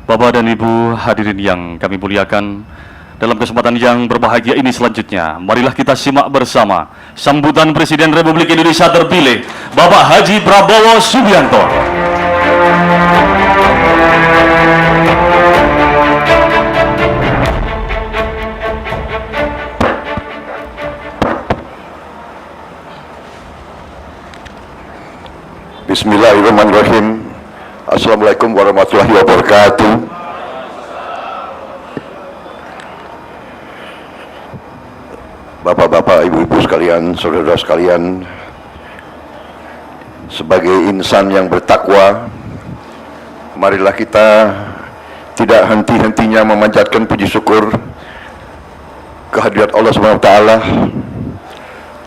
Bapak dan Ibu hadirin yang kami muliakan, dalam kesempatan yang berbahagia ini selanjutnya, marilah kita simak bersama sambutan Presiden Republik Indonesia terpilih, Bapak Haji Prabowo Subianto. Bismillahirrahmanirrahim. Assalamualaikum warahmatullahi wabarakatuh. Bapak-bapak, ibu-ibu sekalian, saudara-saudara sekalian, sebagai insan yang bertakwa, marilah kita tidak henti-hentinya memanjatkan puji syukur kehadirat Allah SWT,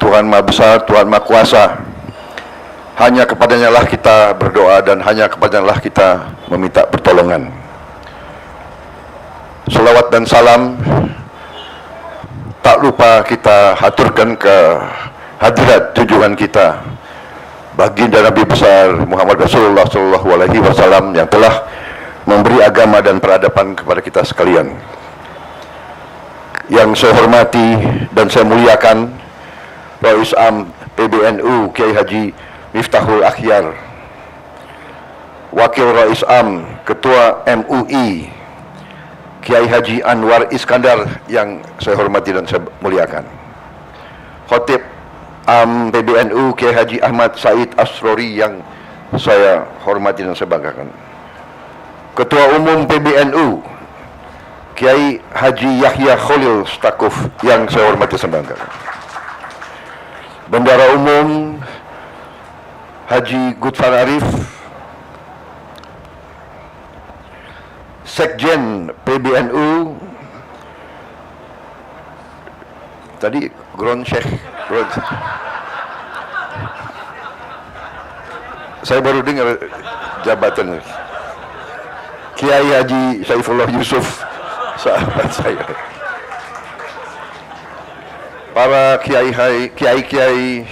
Tuhan Maha Besar, Tuhan Maha Kuasa. Hanya kepadanya lah kita berdoa dan hanya kepadanya lah kita meminta pertolongan. Salawat dan salam tak lupa kita haturkan ke hadirat tujuan kita, baginda Nabi besar Muhammad Rasulullah SAW yang telah memberi agama dan peradaban kepada kita sekalian. Yang saya hormati dan saya muliakan Rais Am PBNU Kiai Haji Miftahul Akhyar, Wakil Rais Am Ketua MUI Kiai Haji Anwar Iskandar yang saya hormati dan saya muliakan, Khotib Am PBNU Kiai Haji Ahmad Said Asrori yang saya hormati dan saya banggakan, Ketua Umum PBNU Kiai Haji Yahya Khalil Stakuf yang saya hormati dan saya banggakan, Bendara Umum Haji Gutfar Arif, Sekjen PBNU tadi Gron Syekh saya baru dengar jabatan Kiai Haji Saifullah Yusuf, sahabat saya, para kiai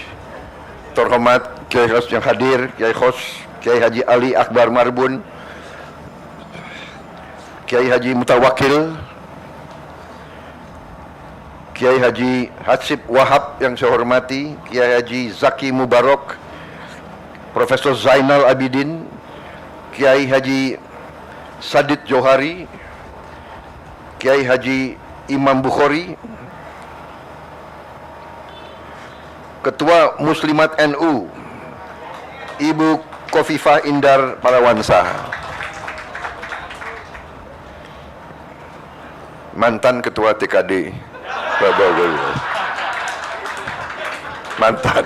terhormat, Kiai Khos yang hadir, Kiai Khos Kiai Haji Ali Akbar Marbun, Kiai Haji Mutawakil, Kiai Haji Hatsib Wahab yang saya hormati, Kiai Haji Zaki Mubarak, Profesor Zainal Abidin, Kiai Haji Sadid Johari, Kiai Haji Imam Bukhari, Ketua Muslimat NU Ibu Khofifah Indar Parawansa, mantan Ketua TKD Prabowo, mantan,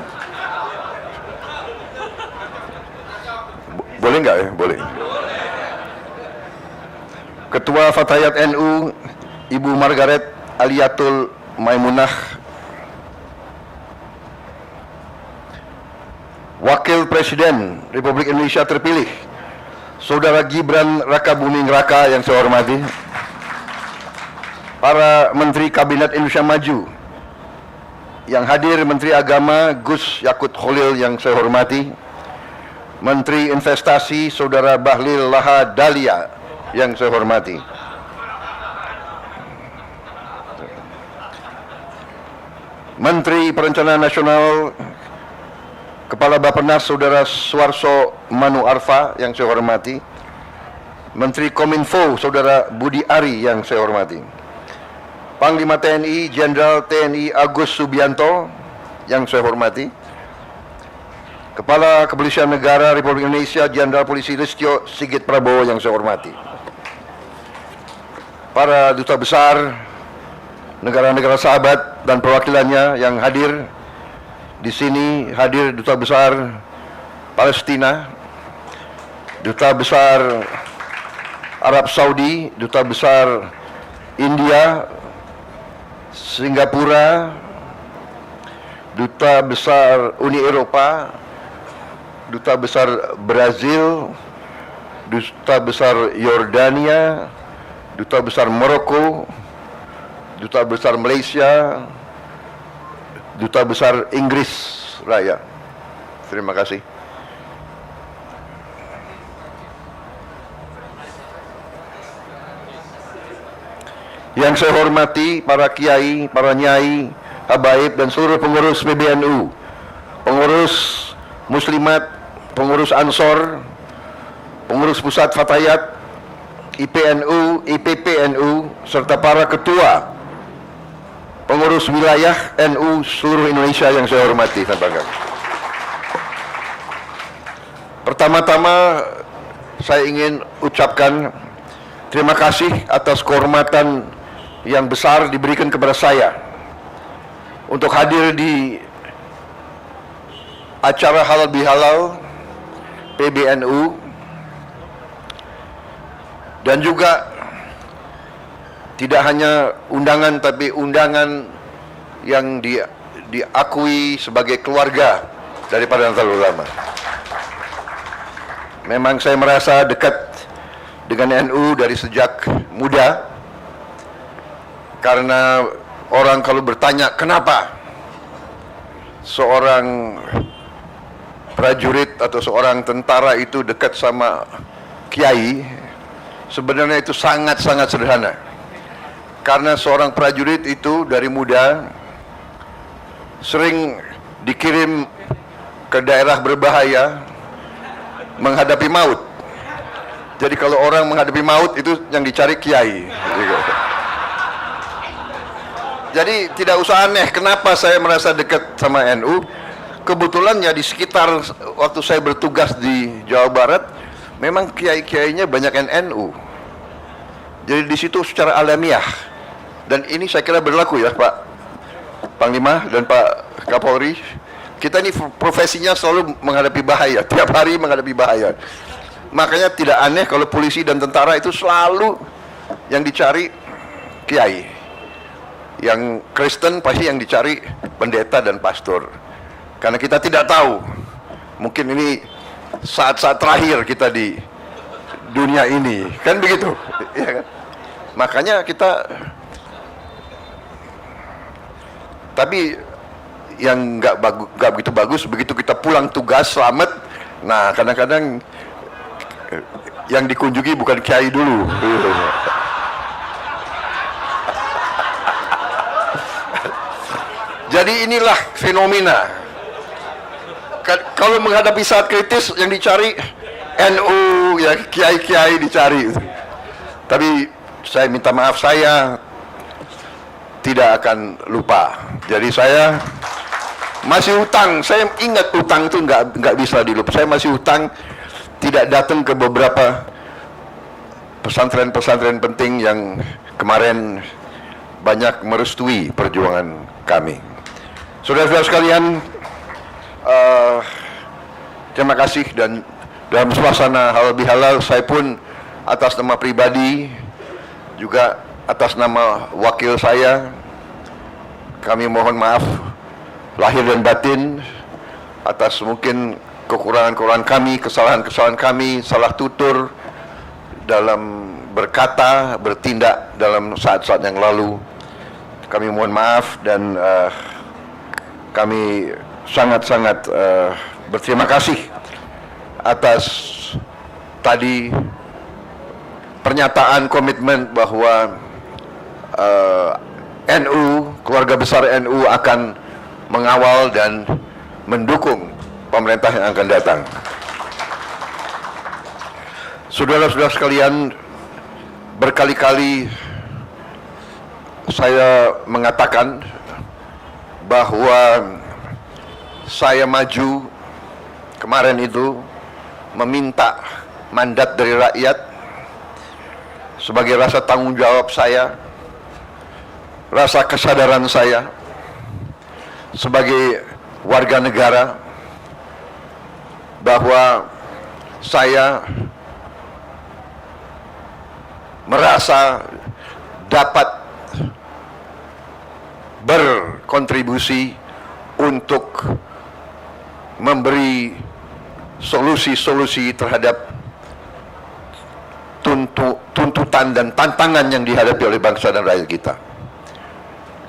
boleh nggak ya? Boleh. Ketua Fatayat NU Ibu Margaret Aliatul Maimunah, Wakil Presiden Republik Indonesia terpilih Saudara Gibran Rakabuming Raka yang saya hormati, para Menteri Kabinet Indonesia Maju yang hadir, Menteri Agama Gus Yakut Khalil yang saya hormati, Menteri Investasi Saudara Bahlil Laha Dalia yang saya hormati, Menteri Perencanaan Nasional Kepala Bappenas Saudara Suarso Manu Arfa yang saya hormati, Menteri Kominfo Saudara Budi Ari yang saya hormati, Panglima TNI Jenderal TNI Agus Subianto yang saya hormati, Kepala Kepolisian Negara Republik Indonesia Jenderal Polisi Listio Sigit Prabowo yang saya hormati, para duta besar negara-negara sahabat dan perwakilannya yang hadir di sini, hadir Duta Besar Palestina, Duta Besar Arab Saudi, Duta Besar India, Singapura, Duta Besar Uni Eropa, Duta Besar Brazil, Duta Besar Yordania, Duta Besar Maroko, Duta Besar Malaysia, Duta Besar Inggris Raya. Terima kasih. Yang saya hormati para kiai, para nyai, habaib dan seluruh pengurus PBNU, pengurus muslimat, pengurus Ansor, pengurus pusat Fatayat, IPNU, IPPNU, serta para ketua pengurus wilayah NU seluruh Indonesia yang saya hormati dan banggakan. Pertama-tama saya ingin ucapkan terima kasih atas kehormatan yang besar diberikan kepada saya untuk hadir di acara halal bihalal PBNU, dan juga tidak hanya undangan tapi undangan yang diakui sebagai keluarga daripada Nahdlatul Ulama. Memang saya merasa dekat dengan NU dari sejak muda, karena orang kalau bertanya kenapa seorang prajurit atau seorang tentara itu dekat sama kiai, sebenarnya itu sangat-sangat sederhana. Karena seorang prajurit itu dari muda sering dikirim ke daerah berbahaya menghadapi maut. Jadi kalau orang menghadapi maut itu yang dicari kiai. Jadi tidak usah aneh kenapa saya merasa dekat sama NU. Kebetulan ya di sekitar waktu saya bertugas di Jawa Barat, memang kiai-kiainya banyak NU. Jadi di situ secara alamiah, dan ini saya kira berlaku ya Pak Panglima dan Pak Kapolri. Kita ini profesinya selalu menghadapi bahaya, tiap hari menghadapi bahaya. Makanya tidak aneh kalau polisi dan tentara itu selalu yang dicari kiai. Yang Kristen pasti yang dicari pendeta dan pastor. Karena kita tidak tahu, mungkin ini saat-saat terakhir kita di dunia ini, kan begitu, ya kan? Makanya kita, tapi yang nggak begitu bagus, begitu kita pulang tugas selamat, nah kadang-kadang yang dikunjungi bukan kiai dulu. Jadi inilah fenomena. Kalau menghadapi saat kritis yang dicari NU, ya kiai-kiai dicari. Tapi saya minta maaf, saya tidak akan lupa. Jadi saya masih hutang. Saya ingat hutang itu nggak bisa dilupa. Saya masih hutang tidak datang ke beberapa pesantren-pesantren penting yang kemarin banyak merestui perjuangan kami. Saudara-saudara sekalian, terima kasih, dan dalam suasana halal bihalal saya pun atas nama pribadi juga atas nama wakil saya, kami mohon maaf lahir dan batin atas mungkin kekurangan-kekurangan kami, kesalahan-kesalahan kami, salah tutur dalam berkata, bertindak dalam saat-saat yang lalu. Kami mohon maaf, dan kami sangat-sangat berterima kasih atas tadi pernyataan komitmen bahwa NU, keluarga besar NU akan mengawal dan mendukung pemerintah yang akan datang. Saudara-saudara sekalian, berkali-kali saya mengatakan bahwa saya maju kemarin itu meminta mandat dari rakyat sebagai rasa tanggung jawab saya, rasa kesadaran saya sebagai warga negara, bahwa saya merasa dapat berkontribusi untuk memberi solusi-solusi terhadap tuntutan dan tantangan yang dihadapi oleh bangsa dan rakyat kita.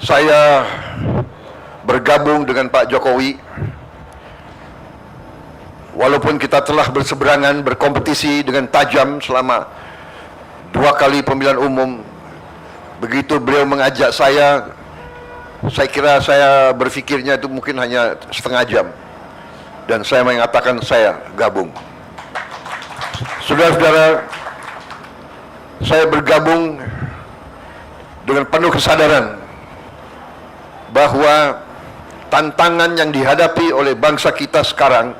Saya bergabung dengan Pak Jokowi, walaupun kita telah berseberangan, berkompetisi dengan tajam selama 2 kali pemilihan umum begitu beliau mengajak saya kira saya berfikirnya itu mungkin hanya setengah jam. Dan saya mengatakan saya gabung. Saudara-saudara, saya bergabung dengan penuh kesadaran bahwa tantangan yang dihadapi oleh bangsa kita sekarang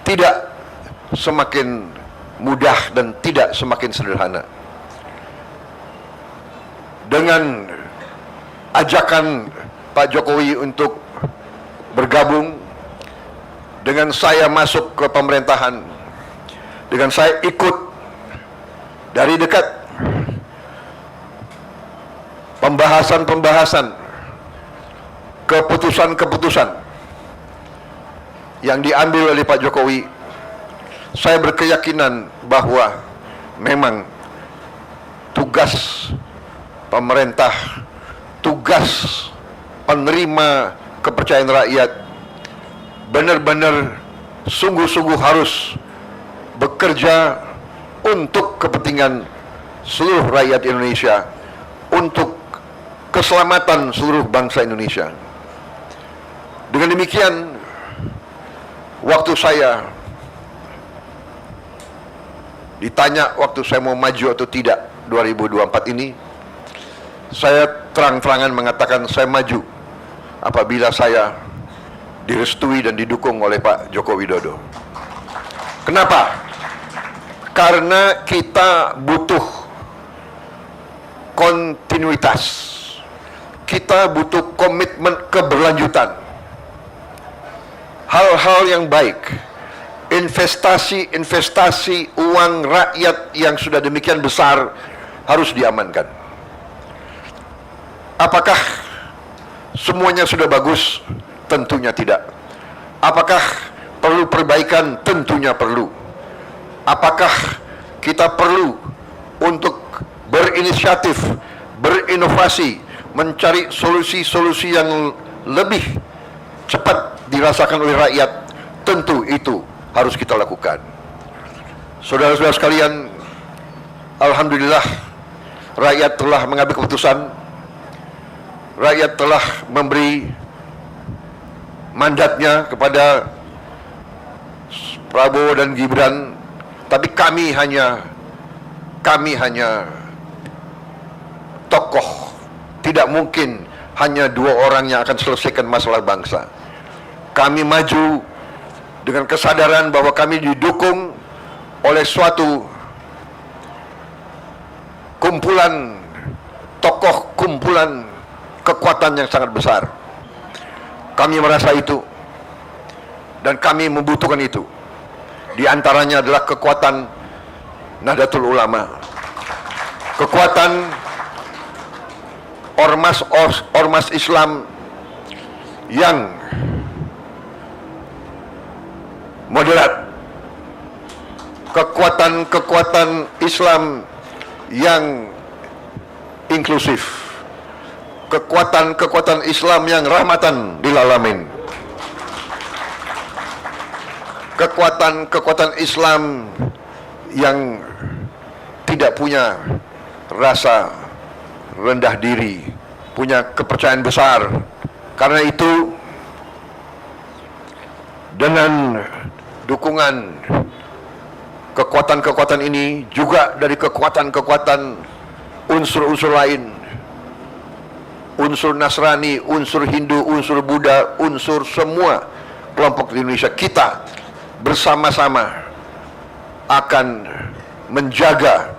tidak semakin mudah dan tidak semakin sederhana. Dengan ajakan Pak Jokowi untuk bergabung, dengan saya masuk ke pemerintahan, dengan saya ikut dari dekat pembahasan-pembahasan, keputusan-keputusan yang diambil oleh Pak Jokowi, saya berkeyakinan bahwa memang tugas pemerintah, tugas penerima kepercayaan rakyat benar-benar sungguh-sungguh harus bekerja untuk kepentingan seluruh rakyat Indonesia, untuk keselamatan seluruh bangsa Indonesia. Dengan demikian, waktu saya ditanya waktu saya mau maju atau tidak 2024 ini, saya terang-terangan mengatakan saya maju apabila saya direstui dan didukung oleh Pak Joko Widodo. Kenapa? Karena kita butuh kontinuitas, kita butuh komitmen keberlanjutan. Hal-hal yang baik, investasi uang rakyat yang sudah demikian besar harus diamankan. Apakah semuanya sudah bagus? Tentunya tidak. Apakah perlu perbaikan? Tentunya perlu. Apakah kita perlu untuk berinisiatif, berinovasi, mencari solusi-solusi yang lebih cepat dirasakan oleh rakyat? Tentu itu harus kita lakukan. Saudara-saudara sekalian, alhamdulillah rakyat telah mengambil keputusan, rakyat telah memberi mandatnya kepada Prabowo dan Gibran, tapi kami hanya tokoh. Tidak mungkin hanya dua orang yang akan selesaikan masalah bangsa. Kami maju dengan kesadaran bahwa kami didukung oleh suatu kumpulan tokoh, kumpulan kekuatan yang sangat besar. Kami merasa itu dan kami membutuhkan itu. Di antaranya adalah kekuatan Nahdlatul Ulama, kekuatan ormas Islam yang moderat, kekuatan Islam yang inklusif, kekuatan Islam yang rahmatan lil alamin, kekuatan Islam yang tidak punya rasa rendah diri, punya kepercayaan besar. Karena itu, dengan dukungan kekuatan-kekuatan ini, juga dari kekuatan-kekuatan unsur-unsur lain, unsur Nasrani, unsur Hindu, unsur Buddha, unsur semua kelompok di Indonesia, kita bersama-sama akan menjaga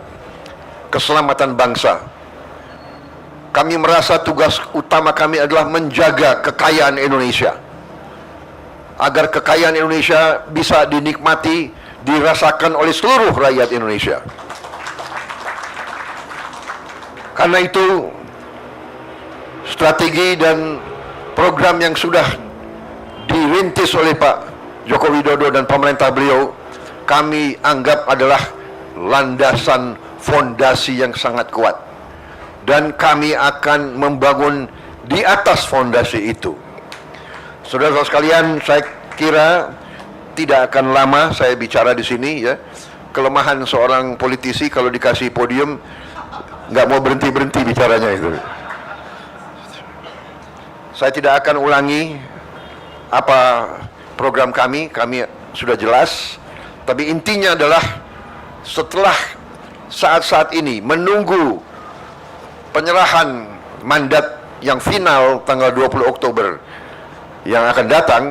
keselamatan bangsa. Kami merasa tugas utama kami adalah menjaga kekayaan Indonesia, agar kekayaan Indonesia bisa dinikmati, dirasakan oleh seluruh rakyat Indonesia. Karena itu, strategi dan program yang sudah dirintis oleh Pak Joko Widodo dan pemerintah beliau, kami anggap adalah landasan fondasi yang sangat kuat. Dan kami akan membangun di atas fondasi itu. Saudara-saudara sekalian, saya kira tidak akan lama saya bicara di sini, ya. Kelemahan seorang politisi kalau dikasih podium nggak mau berhenti-berhenti bicaranya itu. Saya tidak akan ulangi apa program kami sudah jelas, tapi intinya adalah setelah saat-saat ini menunggu penyerahan mandat yang final tanggal 20 Oktober yang akan datang,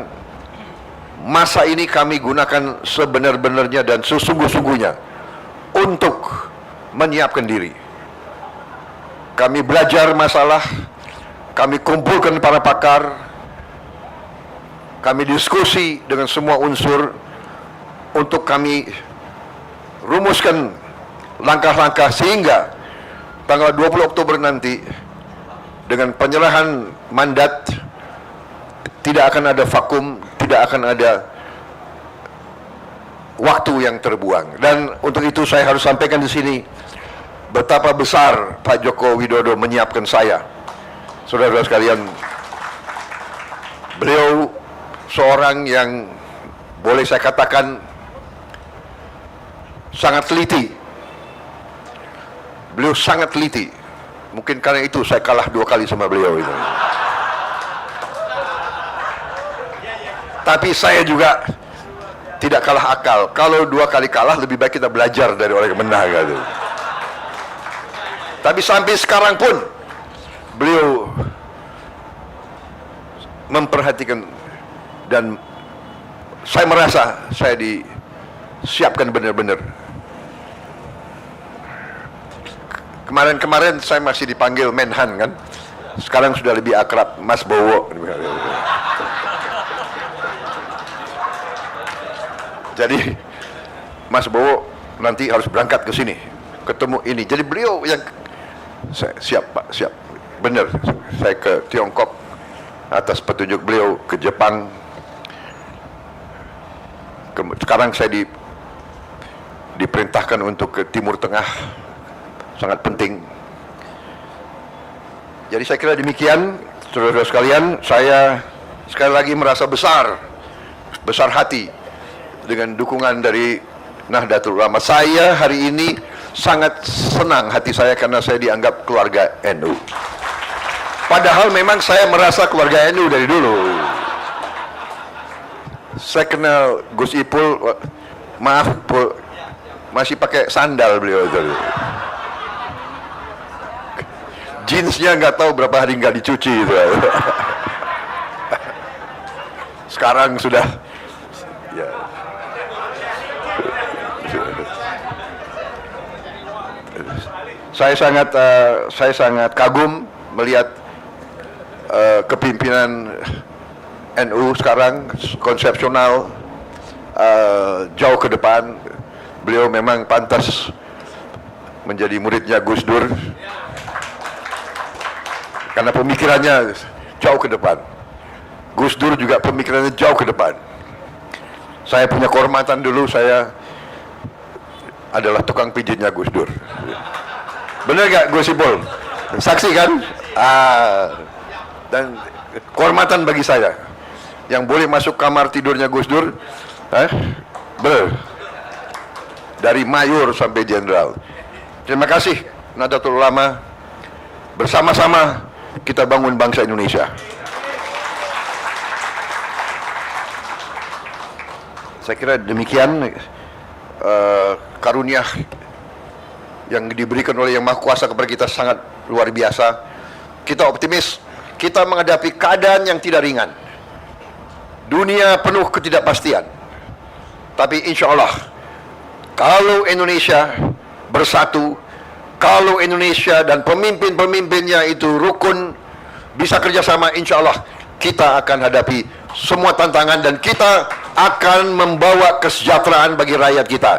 masa ini kami gunakan sebenar-benarnya dan sesungguh-sungguhnya untuk menyiapkan diri. Kami belajar masalah, kami kumpulkan para pakar, kami diskusi dengan semua unsur untuk kami rumuskan langkah-langkah sehingga tanggal 20 Oktober nanti dengan penyerahan mandat tidak akan ada vakum, tidak akan ada waktu yang terbuang. Dan untuk itu saya harus sampaikan di sini betapa besar Pak Joko Widodo menyiapkan saya. Saudara-saudara sekalian, beliau seorang yang boleh saya katakan sangat teliti. Beliau sangat teliti. Mungkin karena itu saya kalah 2 kali sama beliau itu. Tapi saya juga tidak kalah akal. Kalau 2 kali kalah, lebih baik kita belajar dari orang yang menang gitu. Tapi sampai sekarang pun beliau memperhatikan, dan saya merasa saya disiapkan benar-benar. Kemarin-kemarin saya masih dipanggil Menhan kan, sekarang sudah lebih akrab Mas Bowo. Jadi Mas Bowo nanti harus berangkat ke sini, ketemu ini. Jadi beliau yang siap Pak, siap. Benar, saya ke Tiongkok atas petunjuk beliau, ke Jepang. Sekarang saya diperintahkan untuk ke Timur Tengah, sangat penting. Jadi saya kira demikian, saudara-saudara sekalian. Saya sekali lagi merasa besar hati dengan dukungan dari Nahdlatul Ulama. Saya hari ini sangat senang hati saya karena saya dianggap keluarga NU. Padahal memang saya merasa keluarga NU dari dulu. Saya kenal Gus Ipul, maaf Pul, masih pakai sandal beliau itu. Jeansnya nggak tahu berapa hari nggak dicuci itu. Sekarang sudah, ya. Saya sangat kagum melihat kepimpinan NU sekarang, konsepsional, jauh ke depan. Beliau memang pantas menjadi muridnya Gus Dur karena pemikirannya jauh ke depan. Gus Dur juga pemikirannya jauh ke depan. Saya punya kehormatan dulu, saya adalah tukang pijitnya Gus Dur. Benar gak Gus Ipul? Saksi kan? Dan kehormatan bagi saya yang boleh masuk kamar tidurnya Gus Dur, dari mayor sampai jenderal. Terima kasih Nahdlatul Ulama. Bersama-sama kita bangun bangsa Indonesia. Saya kira demikian karunia yang diberikan oleh Yang Maha Kuasa kepada kita sangat luar biasa. Kita optimis, kita menghadapi keadaan yang tidak ringan. Dunia penuh ketidakpastian. Tapi insya Allah, kalau Indonesia bersatu, kalau Indonesia dan pemimpin-pemimpinnya itu rukun, bisa kerjasama, insya Allah kita akan hadapi semua tantangan dan kita akan membawa kesejahteraan bagi rakyat kita.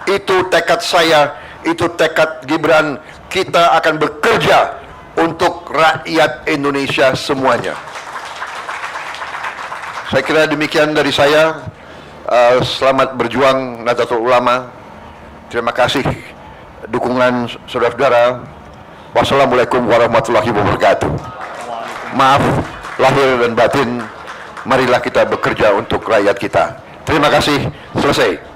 Itu tekad saya, itu tekad Gibran. Kita akan bekerja untuk rakyat Indonesia semuanya. Saya kira demikian dari saya. Selamat berjuang Nahdlatul Ulama. Terima kasih dukungan saudara-saudara. Wassalamualaikum warahmatullahi wabarakatuh. Maaf lahir dan batin. Marilah kita bekerja untuk rakyat kita. Terima kasih. Selesai.